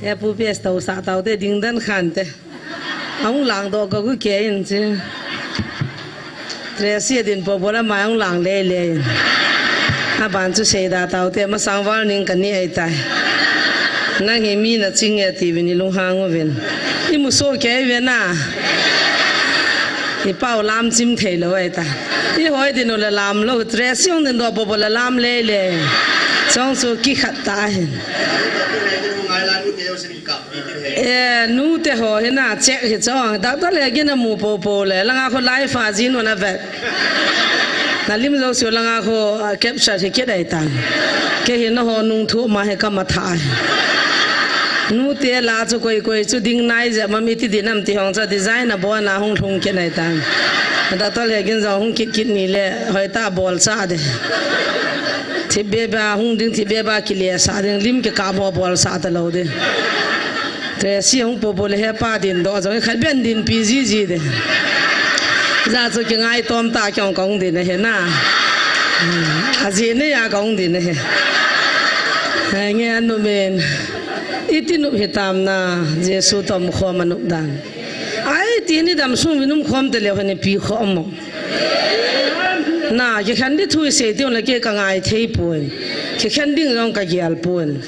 ya pu pes tàu sa tàu te ding dan khan te ông lang do có cái kia in chứ Tracy din po bola mai ông lang le le a ban chu sei da tàu te ma sang wal ning kan ni ai tai na he mi na ching ya ti vin lung hang ven i mu so ke ve na i pau lam chim thei lo ai ta i hoi din lo lam lo Tracy ong din do po bola lam le le chong su ki khat ta hen nu te ho he na check he chong da to le gen mu po po le la nga kho lai fa jin ona vet na lim zo sio la nga kho capture he ke dai tan ke he no ho nung thu ma he ka ma tha nu te la chu koi koi chu ding nai ja ma mi ti dinam ti hong cha design na bo na hong thung ke dai tan da to le gen zo hong kit ni le hoi ta bol sa de thi be ba hong ding thi be ba ki le sa ding lim ke ka mo bol sa ta lo de Tracy hong po po le he pa din do zo khat ben din pi ji ji de ra zo ke ngai tom ta kyong kong din he na a ji ne ya kong din he nge anu men itinu hitam na Jesu tom kho manu dan ai ti ni dam sung vinum khom te le ne pi kho mo na ke khan di thui se ti on le ke ka ngai thei pun ke khan ding rong ka gial pun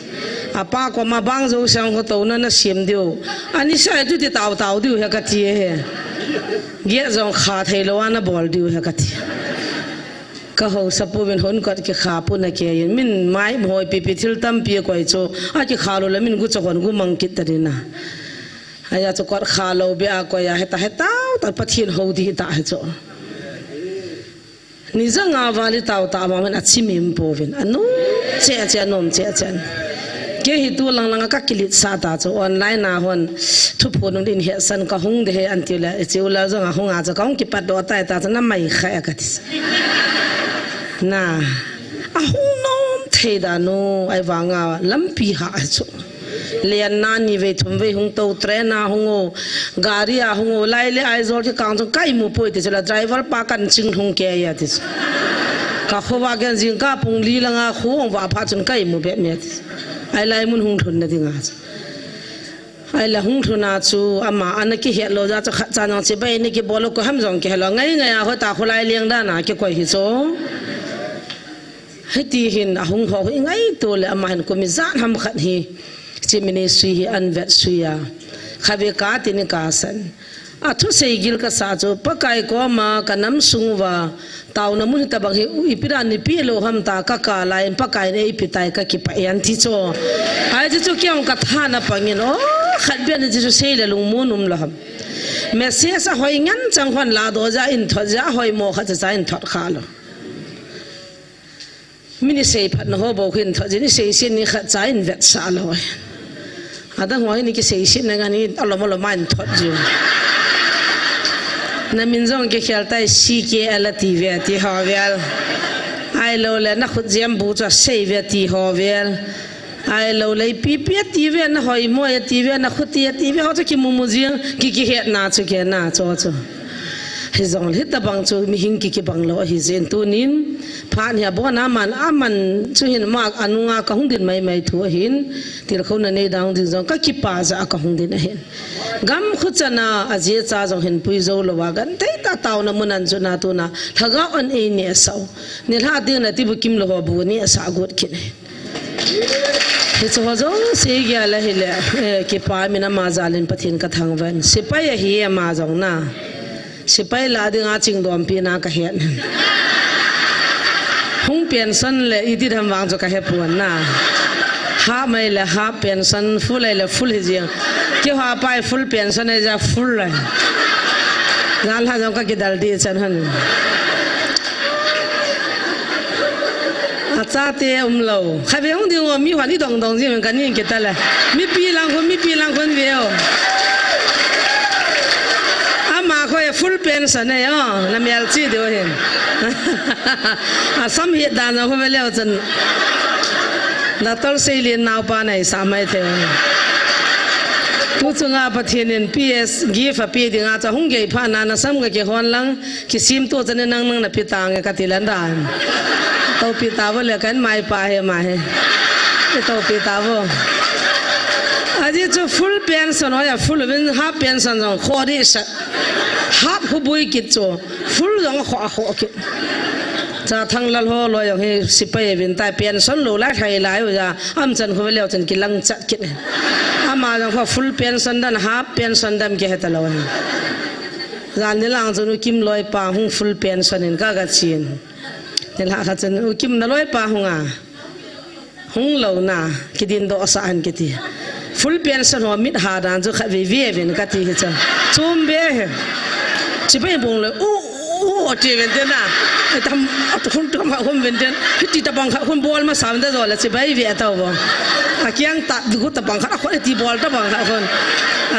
apa ko ma bang zo sang ko to na sim dio ani sai tu ti taw taw dio he ka ti he ge zong kha thei lo na bol dio he ka ti ka ho sapu ben hon ko ke kha pu na ke min mai moi pi pi thil tam pi ko cho a ki kha lo la min gu cho kon gu mang kit ta na aya cho ko kha lo be a ko ya he ta ta pathin ho di ta he cho ni zanga wali taw ta ma man achimim povin anu che nom che ke hi tu lang lang ka kilit sa ta cho online na hon thu phon din he san ka hung de he antila cheula zanga hung a cha kaung ki pat do ta ta na mai kha ka tis na a hung nom the da no ai wanga lampi ha cho lian na ni ve thum ve hung to tre na hung o gari a hung o lai le ai zor ki kang cho kai mu poi te chela driver pa kan ching thung ke ya tis ka khowa gen jing ka pung li langa khu wa pha chun kai mu be me tis ai lai mun hung thun na dinga ai la hung thuna chu ama anaki he lo ja cha cha na che bai ni ki bolo ko ham jong ke lo ngai ngai a ho ta khulai liang da na ke koi hi cho heti hin a hung ho ngai to le ama hin ko mi zan ham khat hi chi ministry hi an vet suya khabe ka tin ka san a thu sei gil ka sa cho pakai ko ma kanam sungwa taw na mun ta bang hi ipira ni pi lo ham ta ka ka lai pakai nei pitai ka ki pa yan thi cho ai chu kyang ka tha na pangin o khat be ni chu sei le lung munum lo ham message a hoi ngan chang hon la do ja in tho ja hoi mo kha cha in thot kha lo mini sei phat na ho bo khin tho ji ni sei sin ni kha cha in vet sa lo ada hoi ni ki sei sin na ni alomolo man thot ji na min zong ke khel tai si ke ala ti ve ti ho vel ai lo le na khut jam bu cha sei ve ti ho vel ai lo le pi pi ti ve na hoi mo ya ti ve na khut ti ve ho cha ki mu mu jing ki he na chu ke na cho hi zong le ta bang chu mi hing ki bang lo hi zen tu nin phan ya bo na man aman chu hin mak anunga ka hung din mai thu hin tir khona nei dang din zong ka ki pa za ka hung din hin gam khuchana aje cha jong hin pui zo lo wa gan tai ta taw na munan chu na tu na thaga on e ne sau ni la din na ti bu kim lo bu ni sa gut kin he chu zo se gya la hi le ki pa mi na ma zalin pathin ka thang van sipai hi ma jong na sipai la dinga ching dom pi na ka hen hung pension le idi dham wang cho ka he puan na ha mai le ha pension full le full hi jing ki ha pai full pension e ja full le ngal ha jong ka ki dal di chan han acha te lo khabe hung ding mi hwa ni dong dong ji kan ni ke ta le mi pi lang kon ve o ama ko e full pension e o na mel chi de o hen a sam hi da na ko le o chan la tol sei lin naw pa nai sa mai the tu chunga pathianin ps give a pi dinga cha hung ge pha na na sam ga ke hon lang ki sim to chan nang na pi tang ka ti lan dan to pi ta wa le kan mai pa he ma he Ito pita bo. Aji cho full pension ya full win half pension jong khori sa. Half hubui kit cho full jong kho kit. Cha thang lal ho lo yang he sipai win tai pension lo la thai lai ya am chan kho leo chan kilang chat kit. Ama jong full pension dan half pension dam ke heta lo. Ran ni lang jong kim loi pa hung full pension in ka ga chin. Nên hạ thật chân kim nó lối pa hung lâu na cái din đó saan cái gì full pension họ mít hà đàn cho khách về về cái gì hết trơn chôm bé chỉ bây bông là chỉ về thế nào thằng không họ không về thế chỉ tập bằng không ball mà sao thế rồi là chỉ bây về tao bông kiang ta du tập bằng khác không thì ball tập bằng khác không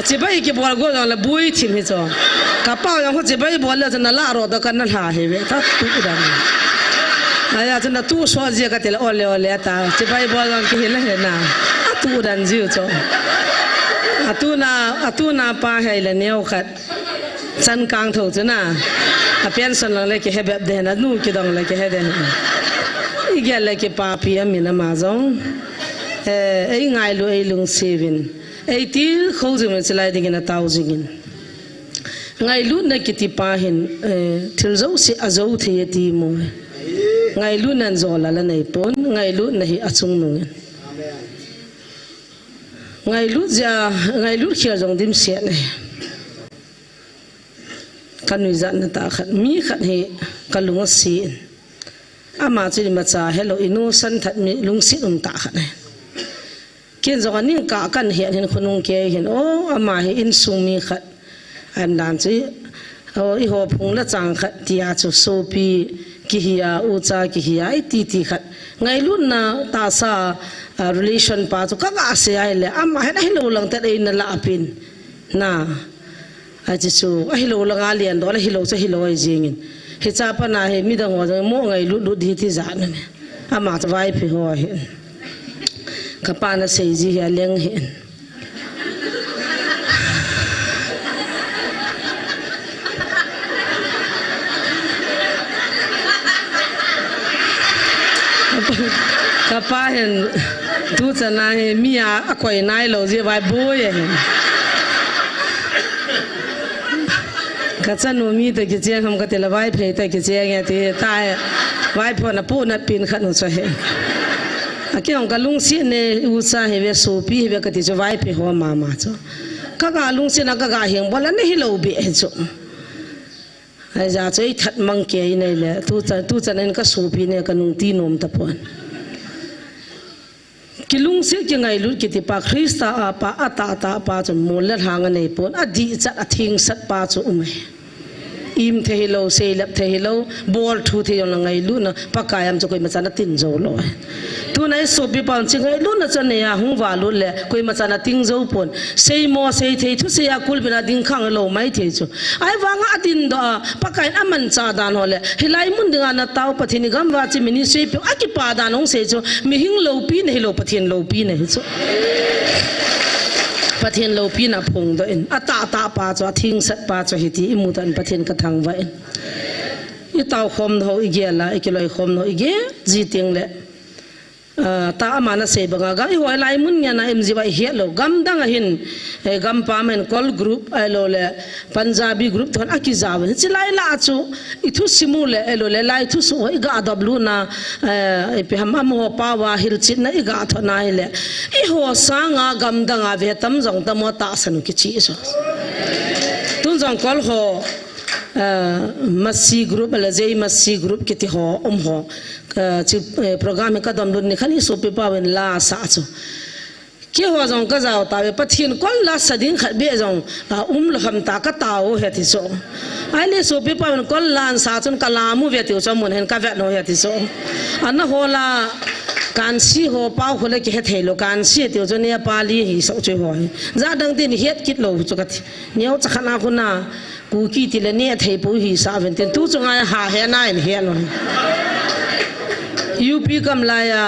chỉ bây cái ball go là bui chim hết trơn cái bao yang chỉ bây ball là chân là lạ rồi đó cái nó hà hết vậy ta tụt đàn ai chân là tu số gì cái là ole ta chỉ phải bảo rằng cái là na tu đàn dữ cho tu na pa hay là neo khát chân căng thầu chứ na pension là lấy cái hệ bẹp đen nu cái dòng lấy cái hệ đen cái lấy cái pa pi mình là mà giống ấy ngày lu ấy lung saving ấy tí khâu gì mình sẽ lại đi cái tàu gì ngày lu này cái tí pa hin thil dấu sẽ dấu thì tí mua ngày lúc nan zo la nei pon ngày lúc này achung nung ngày lúc kia dòng dim se này kan nu zan ta khat mi khat he kalung si ama chi ma cha hello inu san that mi lung si ta khat này ken zo anin ka kan he hin khunung ke hin o ama he in sung mi khat an dan chi o I ho phung la chang khat tia chu so pi kihia ucha kihia ti khat ngai lun na ta sa relation pa chu ka ga se ai le am ha hi lo lang ta ei na la apin na a chi chu a hi lo lang a lian do la hi lo cha hi lo ai jingin hi cha pa na he mi dang wa mo ngai lu di ti za na me ama cha vai phi ho hi ka pa na sei ji ya leng hi kapahen tu chana he mia akoi nai lo je vai boy he kachanu mi te ke jeng ham ka te la vai phe te ke jeng ya te tai vai pho na pu na pin khat no cha he akyong ka lung si ne u sa he ve so pi he ve ka ti jo vai phe ho ma ma cho ka ga lung si na ka ga heng bola ne hi lo bi he cho ai ja chei that mang ke nei le tu cha nen ka so pi ne ka nung ti nom ta pon kilung se ke ngai lut ki ti pa Krista apa ata pa chu mol la hang nei pon adi cha athing sat pa chu umai im the hello se lap the hello bol thu the yong ngai lu na pakayam chu koi ma chana tin zo lo tu nai so bi pan chi ngai lu na chan ne ya hung wa lu le koi ma chana ting zo pon sei mo sei the thu se ya kul bina ding khang lo mai the chu ai wanga atin da pakai aman cha dan ho le hilai mun dinga na taw pathini gam wa chi mini se pi aki pa dan ong se chu mi hing lo pi ne lo pathin lo pi ne chu pathian lo pi na phung do in ata pa cho thing sat pa cho hiti imutan pathian ka thang wa in I taw khom ho igela ikiloi khom no ige ji ting le ta amana se banga ga I hoi lai mun nya na mji wa he lo gam dang hin gam pa men call group alo le Punjabi group thon akizaw chi lai la chu I thu simu le alo le lai thu so I ga w na pe ham am ho pa wa hil chin na I ga thona le I ho sanga gam dang a ve tam jong ta mo ta san ki chi so tun jong call ho masi group la jei masi group kiti ho ho chi program ka dom lun ni khani so pe pa wen la sa chu ke ho jong ka jaw ta be pathin kol la sadin khat be jong lo ham ta ka taw he ti so ai le so pe pa wen kol lan sa chun kalamu ve ti so mun hen ka ve no he ti so an ho la kan si ho pau khole ki he thelo kan si ti jo ne pa li hi so choi ho za dang tin het kit lo chu ka ti neu cha khana khuna ku ki ti le ne thei pu hi sa ven ten tu chunga ha he na in he lo UP kam la ya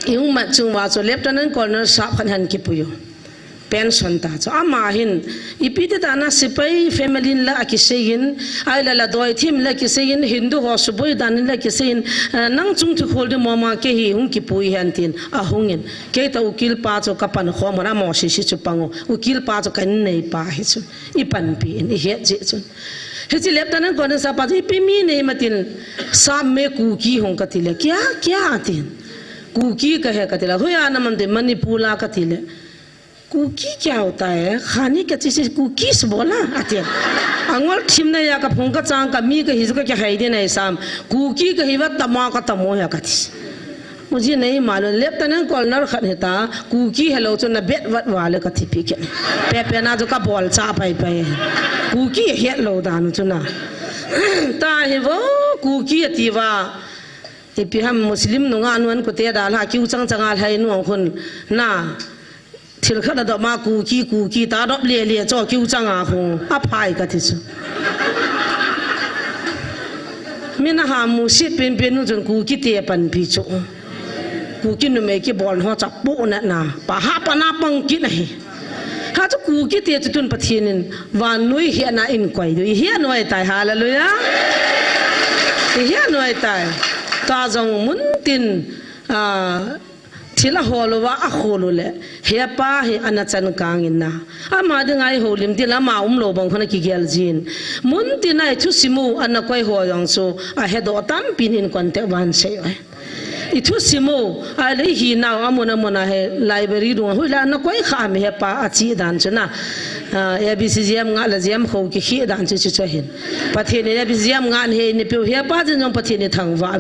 yung mat chung wa so lieutenant colonel sa khan han ki puyo pension ta cho ama hin ipite ta na sipai family la akisein ai la doi thim la kisein hindu ho suboi dan la kisein nang chung thu khol de mama ke hi hung ki pui han tin a hungin ke ta ukil pa cho kapan kho mara mo si si chu pango ukil pa cho kan nei pa hi chu ipan pi ni he je chu he chi lep tan ko na sa pa pi mi nei matin sa me ku ki hong ka tile kya tin ku ki ka he ka tile hoya na man de manipula ka tile cookie क्या होता है खाने का चीज़ कुकीज बोला आते अंगल ठिमने या का फोंका चांग का मी का हिजका क्या है इधर नहीं शाम कुकी का हिवा तमा का तमो है का चीज़ मुझे नहीं मालूम लेफ्ट ना कॉर्नर खनेता कुकी हेलो तो न बेट वाले का थी पिके पे ना जो का बॉल चाप आई पे कुकी हेलो दानु तो ना ताहे वो कुकी अतीवा इपि हम मुस्लिम नुंगा अनुन को ते डाला क्यों चंग चंगाल है नुंग खुन ना थिल खदा द मा कुकी ता दब ले जो क्यों चंगा हूं आ फाई का थिस मिना हा मुसी पेन नु जन कुकी ते पन पिचो कुकी नु मे के बॉल हो चपो ना पा हा पना पंकी नहीं हा जो कुकी ते तुन पथिनिन wan nui he na in kwai do he noi tai hallelujah he noi tai ta jong mun tin thila holowa a holule he pa he anachan kangin na ama dingai holim dila ma lo bang khona ki gel jin mun tinai thu simu anakoi ho yang so a he do tam pin in konte wan se itu simu ale hi na amona he library do hu la na koi kha me he pa a chi dan chuna abcgm nga la jam kho ki hi dan chi chi hin pathene abcgm nga he ne pe he pa jin jong pathene thang wa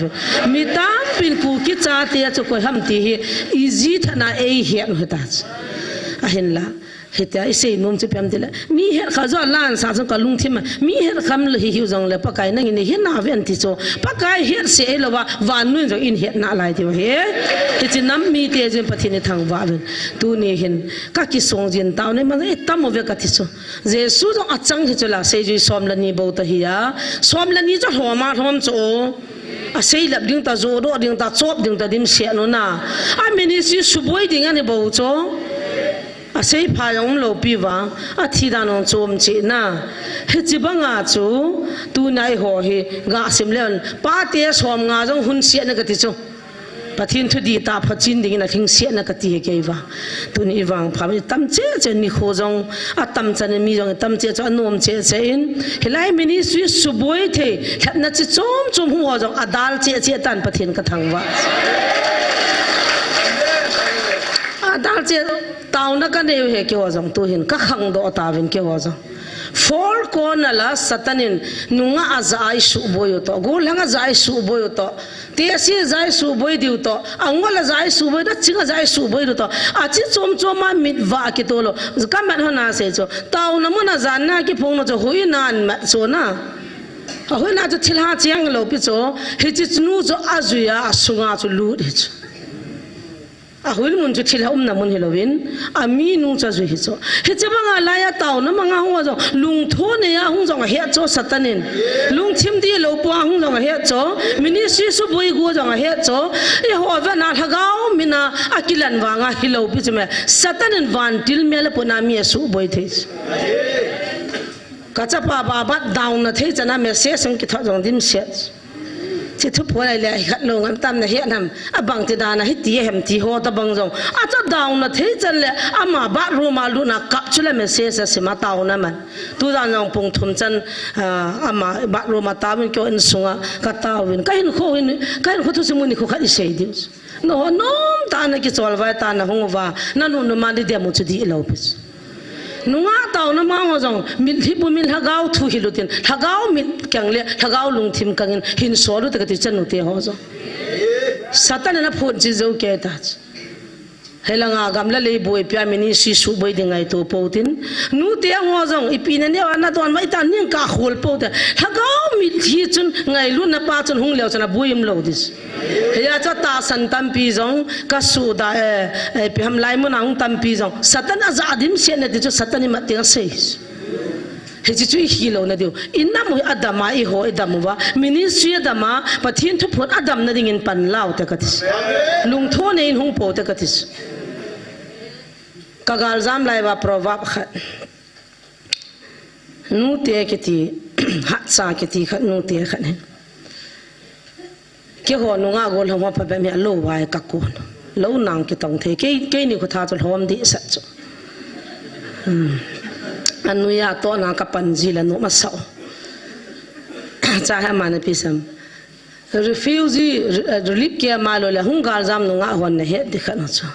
mi tam pin ku ki cha te chu ko ham ti hi easy thana e he no ta a hin la heta ise nom che pam dela mi he kha zo lan sa jong ka lung thim mi he kham le hi jong le pakai na ni he na ven ti so pakai he se lo wa wan nu jo in he na lai ti he ti chi nam mi te jen pathine thang wa ven tu ni hin ka ki song jin taw ne ma e tam ve ka ti so jesu jong achang he chola se ji som la ni bo ta hi ya som la ni jo homa thom cho a sei lap ding ta zo do ding ta chop ding ta dim se no na a mini si suboi ding ani bo cho a sei pha yong lo pi wa a thi da non chom che na he chi banga chu tu nai ho he ga sim len pa te som nga jong hun se na ka ti chu pathin thu di ta phachin ding na thing se na ka ti ke wa tu ni wang pha mi tam che ni kho jong a tam chan mi jong tam che cho anom che in helai mini sui suboi the na chi chom hu jong adal che tan pathin ka thang wa adal che taw na ka ne he ke wa jong tu hin ka khang do ta vin ke wa jong four corner la satanin nunga azai su boyo to gol hanga zai su boyo to te si zai su boy diu to angola zai su boy da chinga zai su boy to achi chom ma mit wa ki to lo kaman hona se cho taw na mo na zan na ki phong no cho hui nan ma cho na hui na cho thil ha chiang lo pi cho hi chi nu cho azuya asunga cho lu de cho a hul mun chu thil na mun helowin ami nu cha zu hi cho he che banga la ya taw na manga hu zo lung tho ne ya hung jong he cho satanin lung chim di lo pa hung jong he cho mini si su boi go jong he cho e ho va na thagao mina akilan wa nga hilo pi chme satanin van til mel puna mi su boi the ka cha pa ba ba down na the chana me se sung ki tho jong dim se chỉ thúc phơi lại lại khát lồng ăn tam này hiện hàm bằng thì đàn này tía hẻm tía ho ta bằng rong cho đào nó thấy chân lệ mà bát ru mà lu na cặp chú lại mình sẽ mà tàu na mà tu ra rong bùng thum chân mà bát ru mà tàu mình kêu anh sung cái tàu mình cái hình khô tu xem mình khô khát đi xây đi nó ta này cái chòi vai ta này không vào nó nu mà đi đem một chút đi lâu biết nunga tàu nó mang rong min hi bu min hagao thu hi lutin hagao min kyang le hagao lung thim kangin hin so lu ta ti chan te ho zo satan na phun ji zo ke ta helanga gamla le boi pya mini si su boi dingai to potin nu te ho jong ipina ne na don mai ta ning ka khol po ta hagao mi hi chun ngai lu na pa chun hung leo chana buim lo dis ya cha ta san tam pi jong ka su da e pi ham lai mo na hung tam pi jong satan azadim se na di chu satan ma te se he chi chu hi lo na dio inna mo adama I ho edam wa ministry adama pathin thu phot adam na ding in pan lao ta ka tis lung tho ne in hung po ta ka tis kagal zam lai ba proverb khat nu te kiti hat sa kiti khat nu te khat ne ke ho nu nga gol homa pa be me lo wa ka ko lo nang ki tong the ke ni ko tha chol hom di sa chu anu ya to na ka panji la no ma sao cha ha man pisam refugee relief ke malo la hung gal zam nu nga hon ne he dikha na chu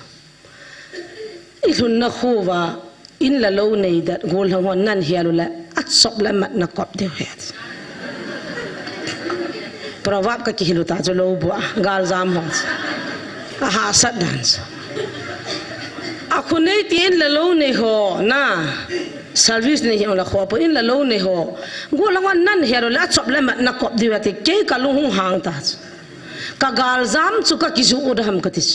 ilun na khuwa in la lo nei dat gol hon nan hialu la at sop la mat na kop de he proverb ka ki hilu ta chu lo bu gal zam ho ha sat dance akunei tin la lo nei ho na service nei ho la kho po in la lo nei ho gol hon nan hialu la at sop la mat na kop de te ke ka lu hung hang ta ka gal zam chu ka ki ju udham ka tis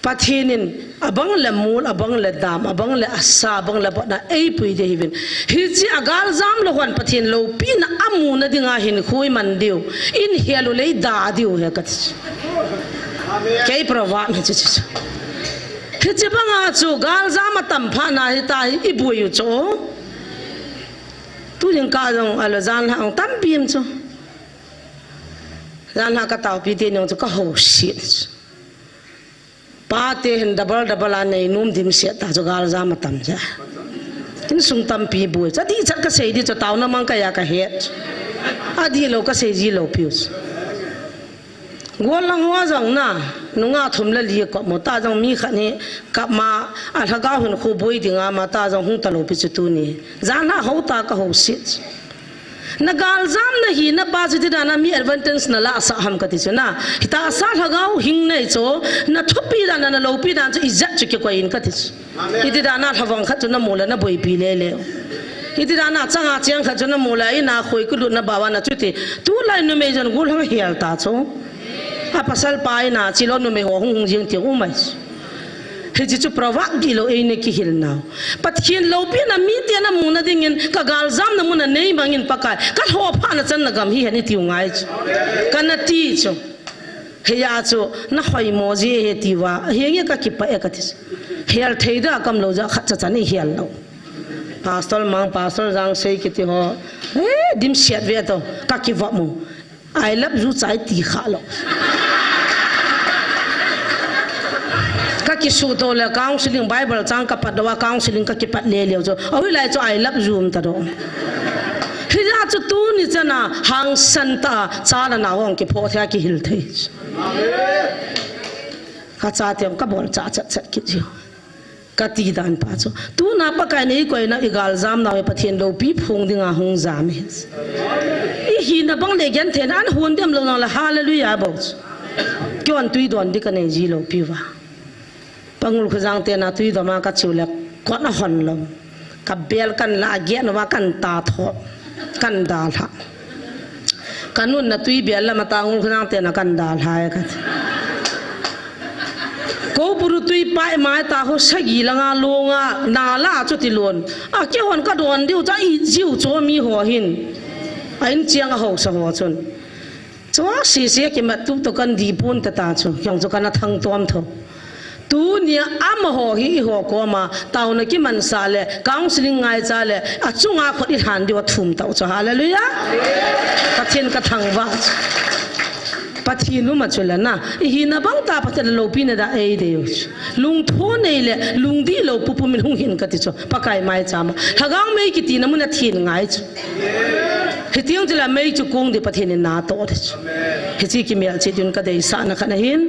pathinin abang le mul abang le dam abang le asa abang le botna ei pui de hivin hichi agal zam lo hon pathin lo pin amu na dinga hin khui man diu in hialu le da diu he kat kei prova me chi chi hichi banga chu gal zam tam pha na hi ta hi bui yu cho tu jing ka jong ala zan ha tam pim cho zan ha ka tau pi te nyong chu ka ho shit pate hen double anei num dim se ta jo gal za matam ja kin sung tam pi bu cha di chat ka sei di cho taw na mang ka ya ka het adi lo ka sei ji lo pius gol lang wa jong na nunga thum la li ko mo ta jong mi kha ni ka ma a tha ga hun khu boi dinga ma ta jong hung ta lo pi chu tu ni za na ho ta ka ho sit na gal zam na hi na pa jiti na mi advantage na la sa ham ka ti na hita sa thagau hing nei cho na thupi da na lo pi da chu izat chu ke ko in ka ti iti da na thawang kha chu na mola na boi pi le le iti da na changa chiang kha chu na mola ina khoi ku lu na bawa na chu ti tu lai no me jan gul ha hial ta cho a pasal pai na chi lo no me ho hung jing ti u mai hiji chu provak di lo eine ki hil now pathin lo pi na mi te na mu na dingin ka gal zam na mu na nei mangin pakai ka ho pha na chan na gam hi hani tiu ngai chu kana ti chu he ya chu na hoi mo je he ti wa he nge ka ki pa e ka ti hel theida kam lo ja kha cha cha ni hel lo pastor jang sei ki ti ho dim siat ve to ka ki wa mu I love you chai ti kha lo ka ki su to le counseling bible chang ka pat wa counseling ka ki pat le le jo awi lai cho I love you um ta do hi ja chu tu ni chana hang santa cha la na wong ki pho thya ki hil thei ka cha tem ka bol cha cha cha ki jo ka ti dan pa cho tu na pa kai nei koi na igal zam na we pathian lo pi phung dinga hung zam he i hi na bang le gen the nan hun dem lo na la hallelujah bo kyon tui don dik nei ji lo pi wa pangul khujang te na tui dama ka chule ko na hon lo ka bel kan la ge na wa kan ta tho kan da tha kanun na tui bel la mata ngul khujang te na kan da tha ka ko buru tui pai mai ta ho sagi langa longa na la chu ti lon a ke hon ka don diu cha i jiu cho mi ho hin ain chiang a ho sa ho chun cho si se ki ma tu to kan di pun ta ta chu yang chu kana thang tom tho tu nia am ho hi ho ko ma taw na ki man sa le counseling ngai cha le a chunga khot I han diwa thum taw cha hallelujah ka chen ka thang wa pathinu ma chula na hi na bang ta patel lo pi na da ei de lung tho nei le lung di lo pu pu min hung hin ka ti cho pakai mai cha ma hagang mei ki ti na mun na thin ngai chu he tiang jela mei chu kung de pathin na to de he chi ki mel chi dun ka dei sa na khana hin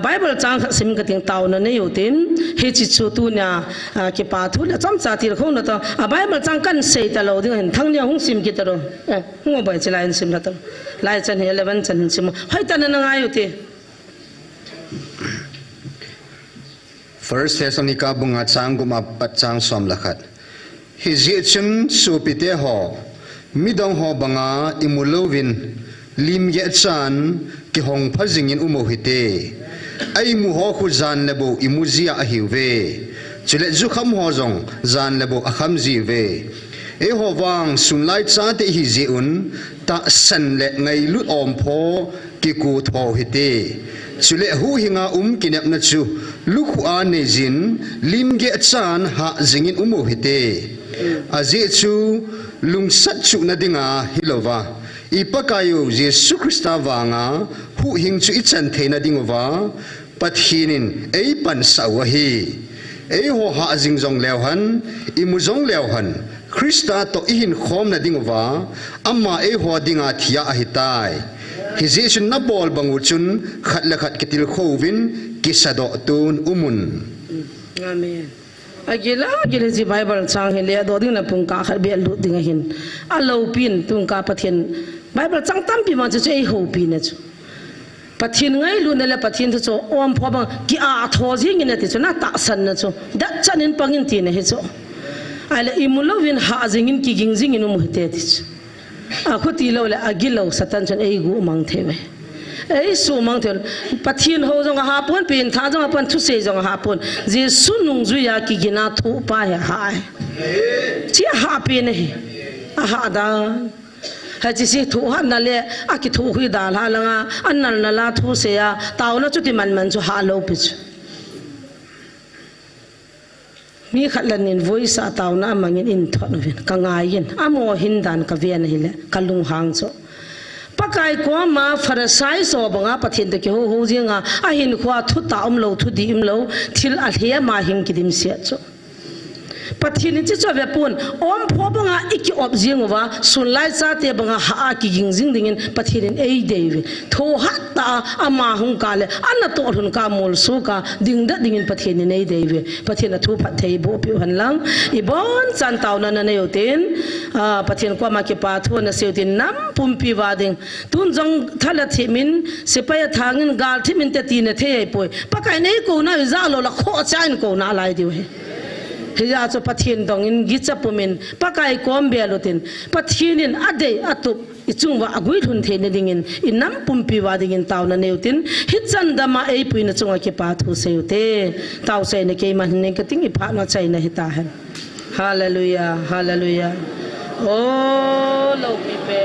bible chang sim ka ting taw na ne yo tin he chi chu tu na ki pa thu la cham cha ti kho na to bible chang kan sei ta lo ding hin thang nya hung sim ki ta ro hung bai chila in sim na to lai chan he 11 chan sim hoi ta na nga yo ti First Thessalonica bunga chang guma pat chang som lakhat hi ji chun su pite ho midong ho banga imulovin lim ye chan ki hong phajing in umo hite ai mu ho khu zan lebo imuzia a hiwe chule zu kham ho jong zan lebo a kham ji ve เอโฮวังสุนไลซาเตฮิเจอุนตาสันเลไงลุดอมพอกิกูทอฮิเตสุเลหูหิงากินเนบนัจูลูกอาเนจินลิมเกอจานหาจิงินอุโมฮิเตอาเจจูลุงสัตชุนาดิงาฮิโลวาอีปะกายุเยซูคริสต์วางาหูหิงจูอิจันเทนาดิงวาปัทหินินเอปันสาวะฮีเอโหหาจิงจงเลวหันอิมุจงเลวหันคริสต์โตอิหินขอมนาดิงวาอัมมาเอโหดิงาทิยาอหิตายฮิเจชุนนับบอลบังอุจุนขัดละขัดกิติลโควินกิสะดอตูนอุมุนอาเมนAgila si Bible sang hin le do ding na pung ka khat be lu ding hin a lo pin tung ka pathian Bible sang tam pi ma chu ei ho pi na chu pathian ngai lu na le pathian chu om pho bang ki a tho jing ne ti chu na ta san na chu da chanin pangin ti ne he chu ale imulovin ha jingin ki ging jing inu mu te ti chu a khu ti lo le agilo satan chan ei gu mang thebe ei su mang thel pathian ho jong ha pon pin tha jong pon thu se jong ha pon jesu nung ju ya ki gina thu pa ya ha chi ha pe ne a ha da ha chi si thu ha na le a ki thu hui da la nga an nal na la thu se ya taw na chu ti man man chu ha lo pi chu mi khatlanin voice a taw na mangin in thon ven ka ngayin amo hin dan ka ven hi le kalung hang chu pakai ko ma farasai so banga pathin de ke ho jinga a hin khwa thu ta lo thu di lo thil a hia ma hing kidim sia cho pathin chi cho ve pun om pho banga iki ob jingwa sun lai sa te banga ha ki ging jing dingin pathin ei devi tho hatta ama hung kale anna to hun ka mol su ka ding da dingin pathin nei devi pathin thu phat thei bo pi han lang I bon chan taw na na yotin pathin ko ma ke pa thu na seutin nam pum pi wa ding tun jong thala thimin sepaya thangin gal thimin te ti na thei poi pakai nei ko na za lo la kho chain ko na lai diu he hiya cho pathin dong in gichapumin pakai kom belotin pathinin ade atup ichungwa agui thun theine dingin inam pumpi wa dingin tawna neutin hichan dama ei puina chunga ke pa thu seute taw sei ne ke man ne ka ting I pha na chai na hita han hallelujah hallelujah oh lo pi pe